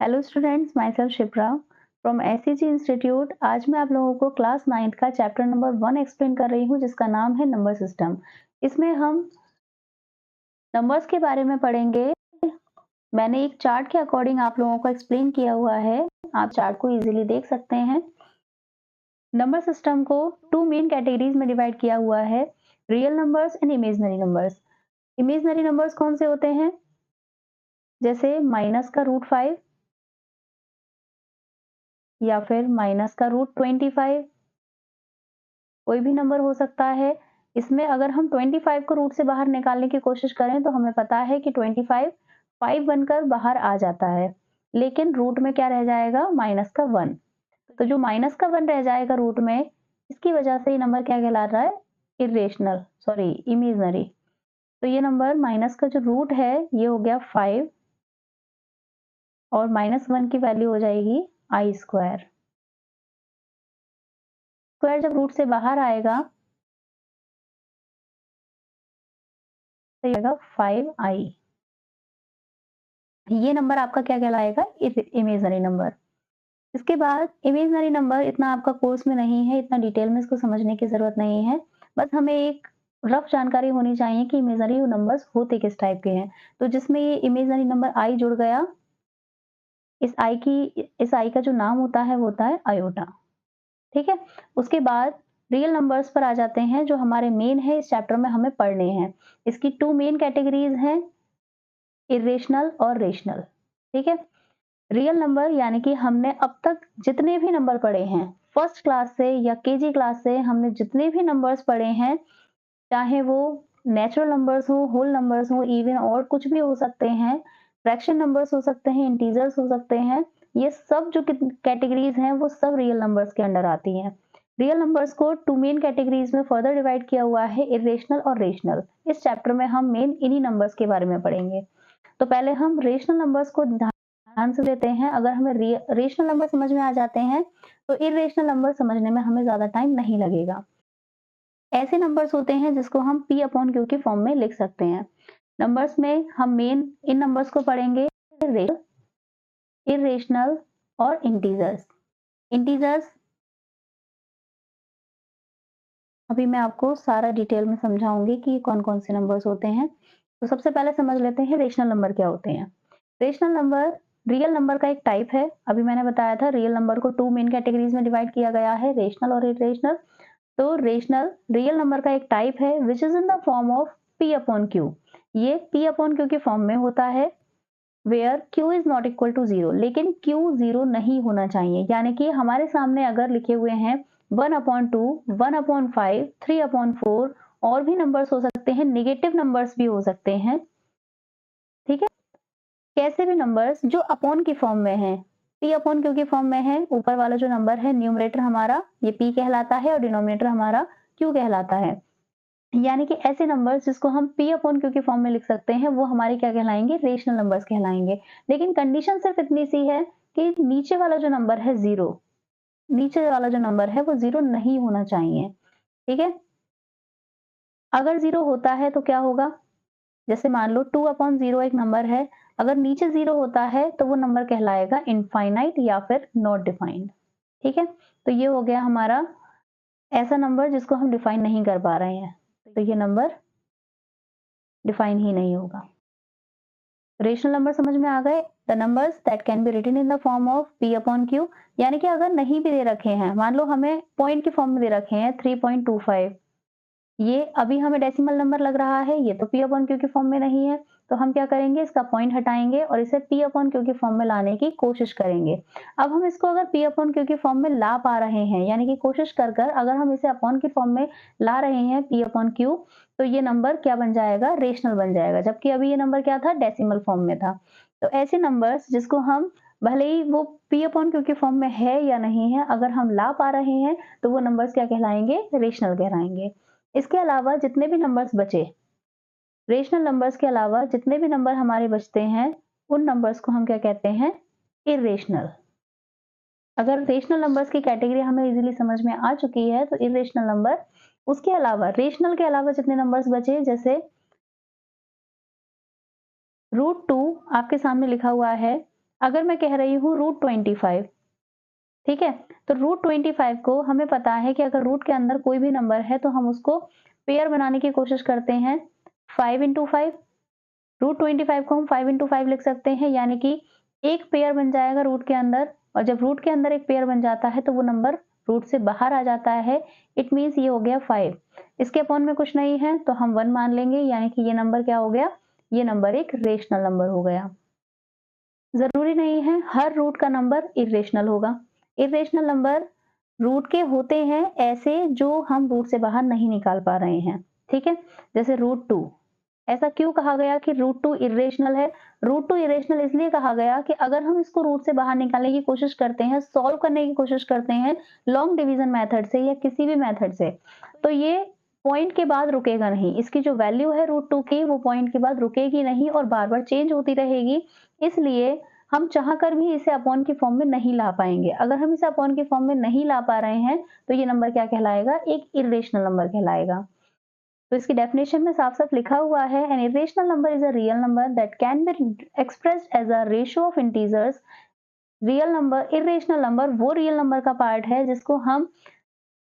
Hello students, my self Shipra from SCG institute. आज मैं आप लोगों को क्लास 9th का चैप्टर नंबर 1 एक्सप्लेन कर रही हूँ, जिसका नाम है नंबर सिस्टम। इसमें हम नंबर्स के बारे में पढ़ेंगे। मैंने एक चार्ट के अकॉर्डिंग आप लोगों को एक्सप्लेन किया हुआ है, आप चार्ट को इजीली देख सकते हैं। नंबर सिस्टम को 2 मेन कैटेगरीज में डिवाइड किया हुआ है, real numbers and imaginary numbers. Imaginary numbers कौन से होते हैं? जैसे माइनस का √5 या फिर माइनस का √25, कोई भी नंबर हो सकता है। इसमें अगर हम 25 को रूट से बाहर निकालने की कोशिश करें तो हमें पता है कि 25 5 बनकर बाहर आ जाता है, लेकिन रूट में क्या रह जाएगा? माइनस का 1। तो जो माइनस का 1 रह जाएगा रूट में, इसकी वजह से ये नंबर क्या कहला रहा है? Irrational, sorry imaginary. तो ये नंबर माइनस का जो रूट है ये हो गया 5 और -1 की वैल्यू हो जाएगी आई स्क्वायर। स्क्वायर जब रूट से बाहर आएगा तो ये आएगा 5i। ये नंबर आपका क्या कहलाएगा? Imaginary number. इसके बाद इमेजिनरी नंबर इतना आपका कोर्स में नहीं है, इतना डिटेल में इसको समझने की जरूरत नहीं है। बस हमें एक रफ जानकारी होनी चाहिए कि इमेजिनरी नंबर्स होते किस टाइप के हैं। तो जिसमें ये इमेजिनरी नंबर आई जुड़ गया, इस आई का जो नाम होता है वो होता है आयोटा। ठीक है। उसके बाद रियल नंबर्स पर आ जाते हैं, जो हमारे मेन है, इस चैप्टर में हमें पढ़ने हैं। इसकी 2 मेन कैटेगरीज हैं, इरेशनल और रेशनल। ठीक है। रियल नंबर यानी कि हमने अब तक जितने भी नंबर पढ़े हैं, फर्स्ट क्लास से या केजी क्लास से हमने जितने भी नंबर्स पढ़े हैं, चाहे वो नेचुरल नंबर्स हो, होल नंबर्स हो, इवन और कुछ भी हो सकते हैं, फ्रैक्शन नंबर्स हो सकते हैं, इंटीजर्स हो सकते हैं, ये सब जो कैटेगरीज हैं वो सब रियल नंबर्स के अंडर आती हैं। रियल नंबर्स को 2 मेन कैटेगरीज में फर्दर डिवाइड किया हुआ है, इरेशनल और रेशनल। इस चैप्टर में हम मेन इन्हीं नंबर्स के बारे में पढ़ेंगे। तो पहले हम रेशनल नंबर्स को ध्यान से लेते हैं। अगर हमें रेशनल नंबर समझ में आ जाते हैं तो इरेशनल नंबर समझने में हमें ज्यादा टाइम नहीं लगेगा। ऐसे नंबर्स होते हैं जिसको हम p अपॉन क्यू की फॉर्म में लिख सकते हैं। नंबर्स में हम मेन इन नंबर्स को पढ़ेंगे, इरेशनल और इंटीजर्स। इंटीजर्स अभी मैं आपको सारा डिटेल में समझाऊंगी कि कौन कौन से नंबर्स होते हैं। तो सबसे पहले समझ लेते हैं रेशनल नंबर क्या होते हैं। रेशनल नंबर रियल नंबर का एक टाइप है। अभी मैंने बताया था रियल नंबर को 2 मेन कैटेगरीज में डिवाइड किया गया है, रेशनल और इरेशनल। तो रेशनल रियल नंबर का एक टाइप है which is in the form of p upon Q. ये p अपॉन क्यू के फॉर्म में होता है, where q is not equal to 0, लेकिन q 0 नहीं होना चाहिए। यानी कि हमारे सामने अगर लिखे हुए हैं 1/2, 1/5, 3/4 और भी नंबर्स हो सकते हैं, नेगेटिव नंबर्स भी हो सकते हैं। ठीक है। कैसे भी नंबर्स जो अपॉन की फॉर्म में है, p अपॉन क्यू की फॉर्म में है, ऊपर वाला जो नंबर है न्यूमरेटर हमारा ये p कहलाता है और डिनोमिनेटर हमारा q कहलाता है। यानी कि ऐसे नंबर्स जिसको हम p अपॉन क्यू की फॉर्म में लिख सकते हैं वो हमारे क्या कहलाएंगे? रेशनल नंबर्स कहलाएंगे। लेकिन कंडीशन सिर्फ इतनी सी है कि नीचे वाला जो नंबर है 0, नीचे वाला जो नंबर है वो 0 नहीं होना चाहिए। ठीक है। अगर 0 होता है तो क्या होगा? जैसे मान लो 2/0 एक नंबर है, अगर नीचे 0 होता है तो वो नंबर कहलाएगा इनफाइनाइट या फिर नॉट डिफाइंड। ठीक है। तो ये हो गया हमारा ऐसा नंबर जिसको हम डिफाइन नहीं कर पा रहे हैं, तो ये नंबर डिफाइन ही नहीं होगा। रेशनल नंबर समझ में आ गए? The numbers that can be written in the form of p upon q। यानी कि अगर नहीं भी दे रखे हैं, मान लो हमें पॉइंट के फॉर्म में दे रखे हैं 3.25, ये अभी हमें डेसिमल नंबर लग रहा है, ये तो p अपॉन क्यू की फॉर्म में नहीं है, तो हम क्या करेंगे? इसका पॉइंट हटाएंगे और इसे p अपॉन क्यू की फॉर्म में लाने की कोशिश करेंगे। अब हम इसको अगर p अपॉन क्यू की फॉर्म में ला पा रहे हैं, यानी कि कोशिश कर कर अगर हम इसे अपॉन की फॉर्म में ला रहे हैं p अपॉन क्यू, तो ये नंबर क्या बन जाएगा? रेशनल बन जाएगा। जबकि अभी ये नंबर क्या था? डेसिमल फॉर्म में था। तो ऐसे नंबर्स जिसको हम भले ही वो p अपॉन क्यू की फॉर्म में है या नहीं है, अगर हम ला पा रहे हैं तो वो नंबर्स क्या कहलाएंगे? रेशनल कहलाएंगे। इसके अलावा जितने भी नंबर्स बचे, रेशनल नंबर्स के अलावा जितने भी नंबर हमारे बचते हैं, उन नंबर्स को हम क्या कहते हैं? इरेशनल। अगर रेशनल नंबर्स की कैटेगरी हमें इजीली समझ में आ चुकी है तो इरेशनल नंबर, उसके अलावा रेशनल के अलावा जितने नंबर्स बचे, जैसे √2 आपके सामने लिखा हुआ है, अगर मैं कह रही हूँ √25, ठीक है, तो √25 को हमें पता है कि अगर रूट के अंदर कोई भी नंबर है तो हम उसको पेयर बनाने की कोशिश करते हैं 5 × 5। √25 को हम 5 × 5 लिख सकते हैं, यानी कि एक पेयर बन जाएगा रूट के अंदर, और जब रूट के अंदर एक पेयर बन जाता है तो वो नंबर रूट से बाहर आ जाता है। इट मीन्स ये हो गया 5। इसके अपॉन में कुछ नहीं है तो हम 1 मान लेंगे, यानी कि ये नंबर क्या हो गया, ये नंबर एक रेशनल नंबर हो गया। जरूरी नहीं है हर रूट का नंबर इरेशनल होगा। इरेशनल नंबर रूट के होते हैं ऐसे जो हम रूट से बाहर नहीं निकाल पा रहे हैं, ठीक है, जैसे √2। ऐसा क्यों कहा गया कि √2 इरेशनल है? √2 इरेशनल इसलिए कहा गया कि अगर हम इसको रूट से बाहर निकालने की कोशिश करते हैं, सॉल्व करने की कोशिश करते हैं लॉन्ग डिवीजन मेथड से या किसी भी मेथड से, तो ये पॉइंट के बाद रुकेगा नहीं। इसकी जो वैल्यू है √2 की, वो पॉइंट के बाद रुकेगी नहीं और बार बार चेंज होती रहेगी। इसलिए हम चाह कर भी इसे अपॉन की फॉर्म में नहीं ला पाएंगे। अगर हम इसे अपॉन की फॉर्म में नहीं ला पा रहे हैं तो ये नंबर क्या कहलाएगा, एक इरेशनल नंबर कहलाएगा। तो इसकी डेफिनेशन में साफ साफ लिखा हुआ है, an irrational number is a real number that can be expressed as a ratio of integers. Real number, irrational number वो रियल नंबर का पार्ट है जिसको हम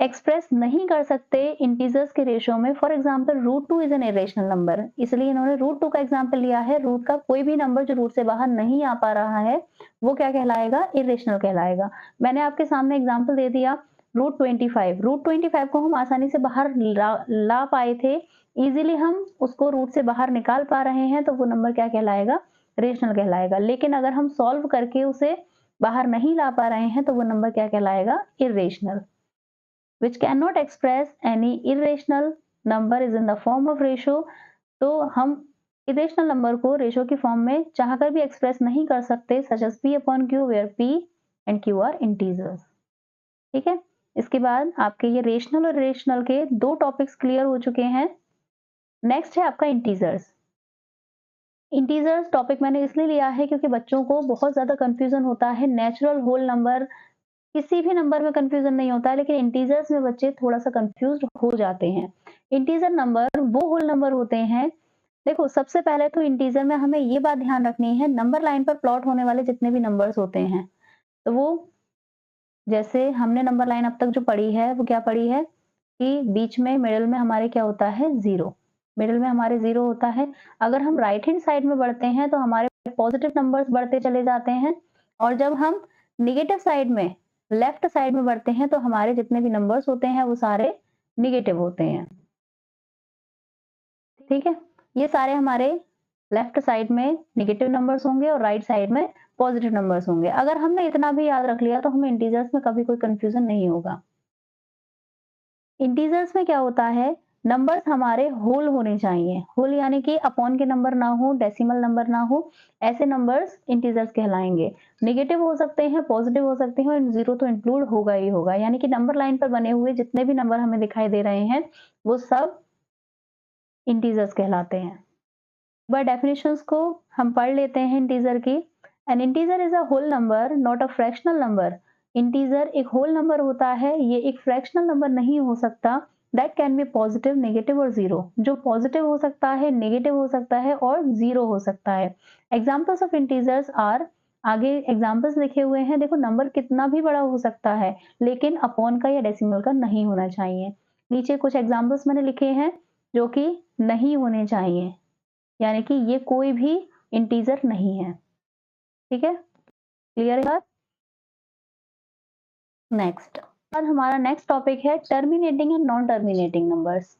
एक्सप्रेस नहीं कर सकते इंटीजर्स के रेशियो में। For example √2 is an irrational number, इसलिए इन्होंने √2 का एग्जाम्पल लिया है। रूट का कोई भी नंबर जो रूट से बाहर नहीं आ पा रहा है वो क्या कहलाएगा, इरेशनल कहलाएगा। मैंने आपके सामने एग्जाम्पल दे दिया √25। √25 को हम आसानी से बाहर ला पाए थे, इजीली हम उसको रूट से बाहर निकाल पा रहे हैं, तो वो नंबर क्या कहलाएगा, रेशनल कहलाएगा। लेकिन अगर हम सॉल्व करके उसे बाहर नहीं ला पा रहे हैं तो वो नंबर क्या कहलाएगा, irrational. which cannot express any irrational number is in the form of ratio। तो हम irrational नंबर को रेशियो की फॉर्म में चाहकर भी एक्सप्रेस नहीं कर सकते, such as p/q where p and q are integers। ठीक है, इसके बाद आपके ये रेशनल और इरेशनल के दो टॉपिक्स क्लियर हो चुके हैं। नेक्स्ट है आपका इंटीजर्स। इंटीजर्स टॉपिक मैंने इसलिए लिया है क्योंकि बच्चों को बहुत ज्यादा कंफ्यूजन होता है। नेचुरल होल नंबर, किसी भी नंबर में कंफ्यूजन नहीं होता है, लेकिन इंटीजर्स में बच्चे थोड़ा सा कंफ्यूज हो जाते हैं। इंटीजर नंबर वो होल नंबर होते हैं। देखो, सबसे पहले तो इंटीजर में हमें ये बात ध्यान रखनी है, नंबर लाइन पर प्लॉट होने वाले जितने भी नंबर्स होते हैं, तो वो, जैसे हमने नंबर लाइन अब तक जो पढ़ी है वो क्या पढ़ी है कि बीच में मिडिल में हमारे क्या होता है, जीरो। मिडिल में हमारे जीरो होता है। अगर हम राइट हैंड साइड में बढ़ते हैं तो हमारे पॉजिटिव नंबर्स बढ़ते चले जाते हैं, और जब हम निगेटिव साइड में, लेफ्ट साइड में बढ़ते हैं तो हमारे जितने भी नंबर्स होते हैं वो सारे निगेटिव होते हैं। ठीक है, ये सारे हमारे लेफ्ट साइड में निगेटिव नंबर्स होंगे और राइट साइड में पॉजिटिव नंबर्स होंगे। अगर हमने इतना भी याद रख लिया तो हमें इंटीजर्स में कभी कोई कंफ्यूजन नहीं होगा। इंटीजर्स में क्या होता है, नंबर्स हमारे होल होने चाहिए। होल यानी कि अपॉन के नंबर ना हो, डेसिमल नंबर ना हो, ऐसे नंबर्स इंटीजर्स कहलाएंगे। नेगेटिव हो सकते हैं, पॉजिटिव हो सकते हैं, और जीरो तो इंक्लूड होगा ही होगा। यानी कि नंबर लाइन पर बने हुए जितने भी नंबर हमें दिखाई दे रहे हैं वो सब इंटीजर्स कहलाते हैं। बाय डेफिनेशंस को हम पढ़ लेते हैं इंटीजर की। An integer is a whole number not a fractional number. Integer एक होल नंबर होता है, ये एक फ्रैक्शनल नंबर नहीं हो सकता। That can be positive, negative और जीरो। जो पॉजिटिव हो सकता है, नेगेटिव हो सकता है और जीरो हो सकता है। एग्जाम्पल्स ऑफ इंटीजर्स आर, आगे एग्जाम्पल्स लिखे हुए हैं। देखो, नंबर कितना भी बड़ा हो सकता है लेकिन अपॉन का या डेसिमल का नहीं होना चाहिए। नीचे कुछ एग्जाम्पल्स मैंने लिखे हैं जो कि नहीं होने चाहिए, यानी कि ये कोई भी इंटीजर नहीं है। ठीक है, क्लियर है? नेक्स्ट, अब हमारा नेक्स्ट टॉपिक है terminating and non terminating numbers.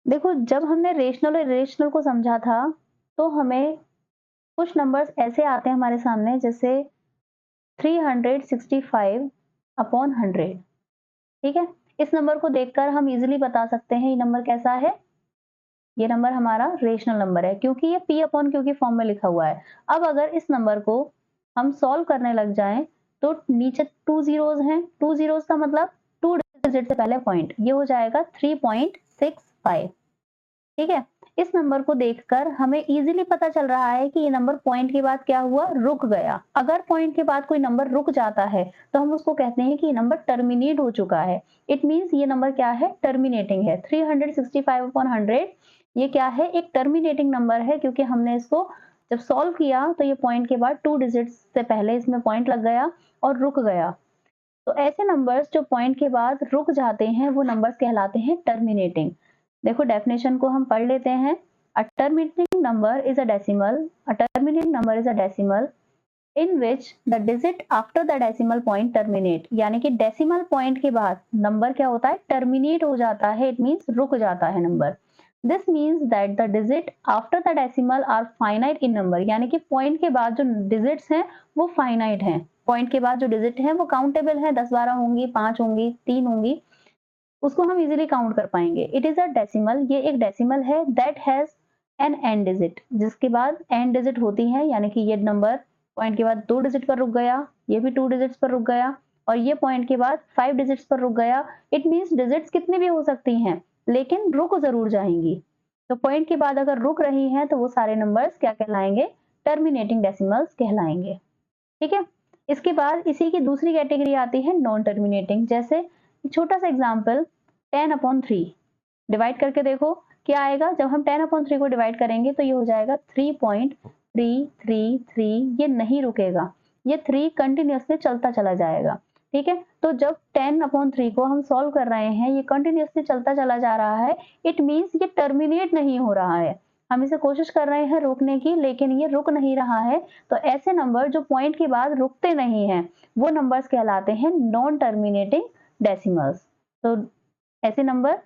देखो, जब हमने रेशनल और इरेशनल को समझा था तो हमें कुछ नंबर्स ऐसे आते हैं हमारे सामने, जैसे 365/100। ठीक है, इस नंबर को देखकर हम इजीली बता सकते हैं ये नंबर कैसा है। ये नंबर हमारा रेशनल नंबर है क्योंकि ये p/q की फॉर्म में लिखा हुआ है। अब अगर इस नंबर को हम सॉल्व करने लग जाएं तो नीचे 2 जीरोस हैं। 2 जीरोस का मतलब 2 डिजिट से पहले पॉइंट, ये हो जाएगा 3.65। ठीक है, इस नंबर को देखकर हमें इजीली पता चल रहा है कि ये नंबर पॉइंट के बाद क्या हुआ, रुक गया। अगर पॉइंट के बाद कोई नंबर रुक जाता है तो हम उसको कहते हैं कि ये नंबर टर्मिनेट हो चुका है। इट मींस ये नंबर क्या है, टर्मिनेटिंग है। 365/100 ये क्या है, एक टर्मिनेटिंग नंबर है क्योंकि हमने इसको जब सॉल्व किया तो ये पॉइंट के बाद 2 डिजिट्स से पहले इसमें पॉइंट लग गया और रुक गया। तो ऐसे नंबर्स जो पॉइंट के बाद रुक जाते हैं वो नंबर्स कहलाते हैं टर्मिनेटिंग। देखो डेफिनेशन को हम पढ़ लेते हैं। अ terminating number is a decimal, a terminating number is a decimal in which the digit after the decimal point terminate, यानी कि डेसिमल पॉइंट के बाद नंबर क्या होता है, टर्मिनेट हो जाता है। इट मीन्स रुक जाता है number. This means that the digit after the decimal are finite in number, यानी कि पॉइंट के बाद जो डिजिट्स हैं वो फाइनाइट हैं। पॉइंट के बाद जो डिजिट है वो काउंटेबल है, 10-12 होंगी, 5 होंगी, 3 होंगी, उसको हम इजीली काउंट कर पाएंगे। इट इज अ डेसिमल, ये एक डेसिमल है that has an and digit, जिसके बाद एंड डिजिट होती है, यानी कि ये नंबर पॉइंट के बाद 2 डिजिट पर रुक गया, ये भी 2 डिजिट्स पर रुक गया, और ये पॉइंट के बाद 5 डिजिट्स पर रुक गया। इट मीन्स डिजिट्स कितनी भी हो सकती हैं लेकिन रुक जरूर जाएंगी। तो पॉइंट के बाद अगर रुक रही हैं तो वो सारे नंबर्स क्या कहलाएंगे, टर्मिनेटिंग डेसिमल्स कहलाएंगे। ठीक है। इसके बाद इसी की दूसरी कैटेगरी आती है नॉन टर्मिनेटिंग। जैसे छोटा सा एग्जांपल 10/3 डिवाइड करके देखो क्या आएगा। जब हम 10/3 को डिवाइड करेंगे तो ये हो जाएगा 3.333। ये नहीं रुकेगा, ये 3 कंटिन्यूअसली चलता चला जाएगा। ठीक है। तो जब 10/3 को हम सॉल्व कर रहे हैं, ये कंटिन्यूअसली चलता चला जा रहा है, इट मीन्स ये टर्मिनेट नहीं हो रहा है। हम इसे कोशिश कर रहे हैं रोकने की लेकिन ये रुक नहीं रहा है। तो ऐसे नंबर जो पॉइंट के बाद रुकते नहीं हैं वो नंबर्स कहलाते हैं नॉन टर्मिनेटिंग डेसिमल्स। तो ऐसे number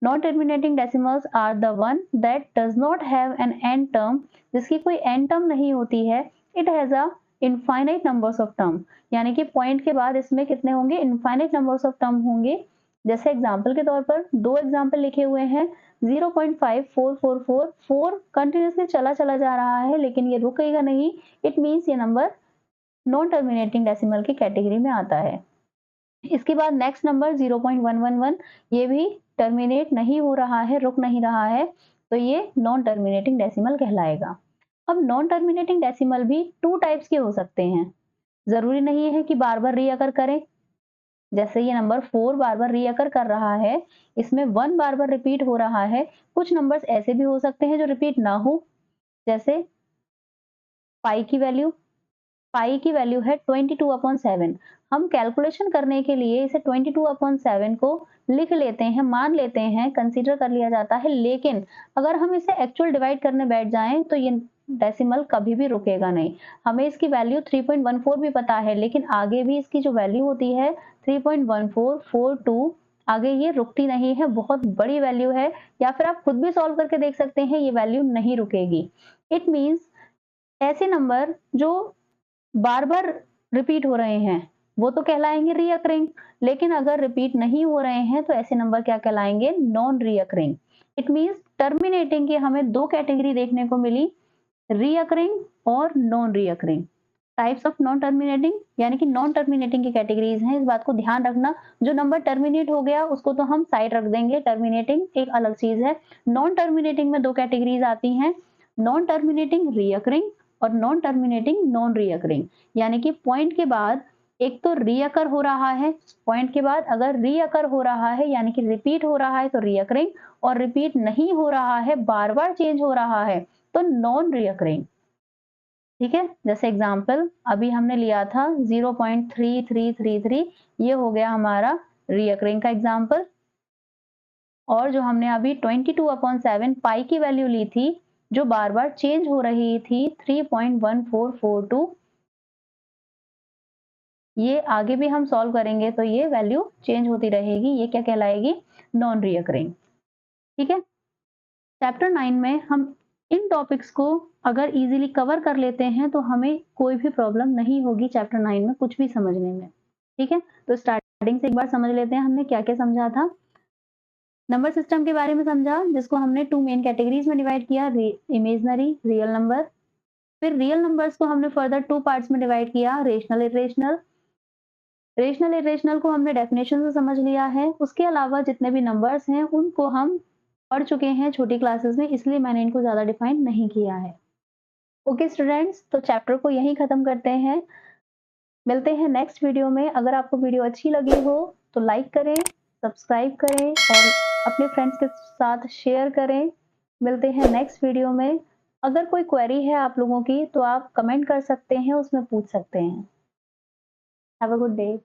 non terminating decimals are the one that does not have an end term, जिसकी कोई एंड टर्म नहीं होती है। It has a infinite numbers of term, यानी कि पॉइंट के बाद इसमें कितने होंगे, इनफाइनाइट नंबर्स ऑफ टर्म होंगे। जैसे एग्जांपल के तौर पर 2 एग्जांपल लिखे हुए हैं। 0.5444 कंटिन्यूअसली चला चला जा रहा है लेकिन ये रुकेगा नहीं। इट मीन्स ये नंबर नॉन टर्मिनेटिंग डेसिमल की कैटेगरी में आता है। इसके बाद नेक्स्ट नंबर 0.111, ये भी टर्मिनेट नहीं हो रहा है, रुक नहीं रहा है, तो ये नॉन टर्मिनेटिंग डेसिमल कहलाएगा। अब नॉन टर्मिनेटिंग डेसिमल भी 2 टाइप्स के हो सकते हैं। जरूरी नहीं है कि बार बार रीअकर करें। जैसे ये नंबर 4 बार बार रीअकर कर रहा है, इसमें 1 बार बार रिपीट हो रहा है। कुछ नंबर्स ऐसे भी हो सकते हैं जो रिपीट ना हो। जैसे पाई की वैल्यू, पाई की वैल्यू है 22/7। हम कैलकुलेशन करने के लिए इसे 22/7 को लिख लेते हैं, मान लेते हैं, कंसीडर कर लिया जाता है, लेकिन अगर हम इसे एक्चुअल डिवाइड करने बैठ जाएं तो ये डेसिमल कभी भी रुकेगा नहीं। हमें इसकी वैल्यू 3.14 भी पता है लेकिन आगे भी इसकी जो वैल्यू होती है 3.1442, आगे ये रुकती नहीं है, बहुत बड़ी वैल्यू है। या फिर आप खुद भी सॉल्व करके देख सकते हैं, ये वैल्यू नहीं रुकेगी। इट मीन्स ऐसे नंबर जो बार बार रिपीट हो रहे हैं वो तो कहलाएंगे रीअकरिंग, लेकिन अगर रिपीट नहीं हो रहे हैं तो ऐसे नंबर क्या कहलाएंगे, non recurring. It means terminating की हमें 2 कैटेगरी देखने को मिली, रीअकरिंग और non recurring. Types of non terminating, यानी कि नॉन टर्मिनेटिंग की कैटेगरीज हैं। इस बात को ध्यान रखना, जो नंबर टर्मिनेट हो गया उसको तो हम साइड रख देंगे, टर्मिनेटिंग एक अलग चीज है। नॉन टर्मिनेटिंग में 2 कैटेगरीज आती हैं, नॉन टर्मिनेटिंग रीअकरिंग और नॉन टर्मिनेटिंग नॉन रीअकरिंग। यानी कि पॉइंट के बाद एक तो रीअकर हो रहा है, पॉइंट के बाद अगर रीअकर हो रहा है यानी कि रिपीट हो रहा है तो रीअकरिंग, और रिपीट नहीं हो रहा है, बार बार चेंज हो रहा है तो नॉन रीअकरिंग। ठीक है। जैसे एग्जांपल अभी हमने लिया था 0.3333, ये हो गया हमारा रीअकरिंग का एग्जांपल। और जो हमने अभी 22/7 पाई की वैल्यू ली थी जो बार बार चेंज हो रही थी 3.1442, ये आगे भी हम सॉल्व करेंगे तो ये वैल्यू चेंज होती रहेगी। ये क्या कहलाएगी, नॉन रीअकरिंग। ठीक है। चैप्टर 9 में हम इन टॉपिक्स को अगर इजीली कवर कर लेते हैं तो हमें कोई भी प्रॉब्लम नहीं होगी चैप्टर 9 में कुछ भी समझने में। ठीक है। तो स्टार्टिंग से एक बार समझ लेते हैं हमने क्या क्या समझा था। नंबर सिस्टम के बारे में समझा, जिसको हमने 2 मेन कैटेगरीज में डिवाइड किया, इमेजनरी, रियल नंबर। फिर रियल नंबर्स को हमने फर्दर 2 पार्ट्स में डिवाइड किया, रेशनल, इरेशनल। रेशनल इरेशनल को हमने डेफिनेशन से समझ लिया है। उसके अलावा जितने भी नंबर्स हैं उनको हम पढ़ चुके हैं छोटी क्लासेस में, इसलिए मैंने इनको ज्यादा डिफाइन नहीं किया है। ओके स्टूडेंट्स, तो चैप्टर को यहीं खत्म करते हैं। मिलते हैं नेक्स्ट वीडियो में। अगर आपको वीडियो अच्छी लगी हो तो लाइक करें, सब्सक्राइब करें और अपने फ्रेंड्स के साथ शेयर करें। मिलते हैं नेक्स्ट वीडियो में। अगर कोई क्वेरी है आप लोगों की तो आप कमेंट कर सकते हैं, उसमें पूछ सकते हैं। Have a good day.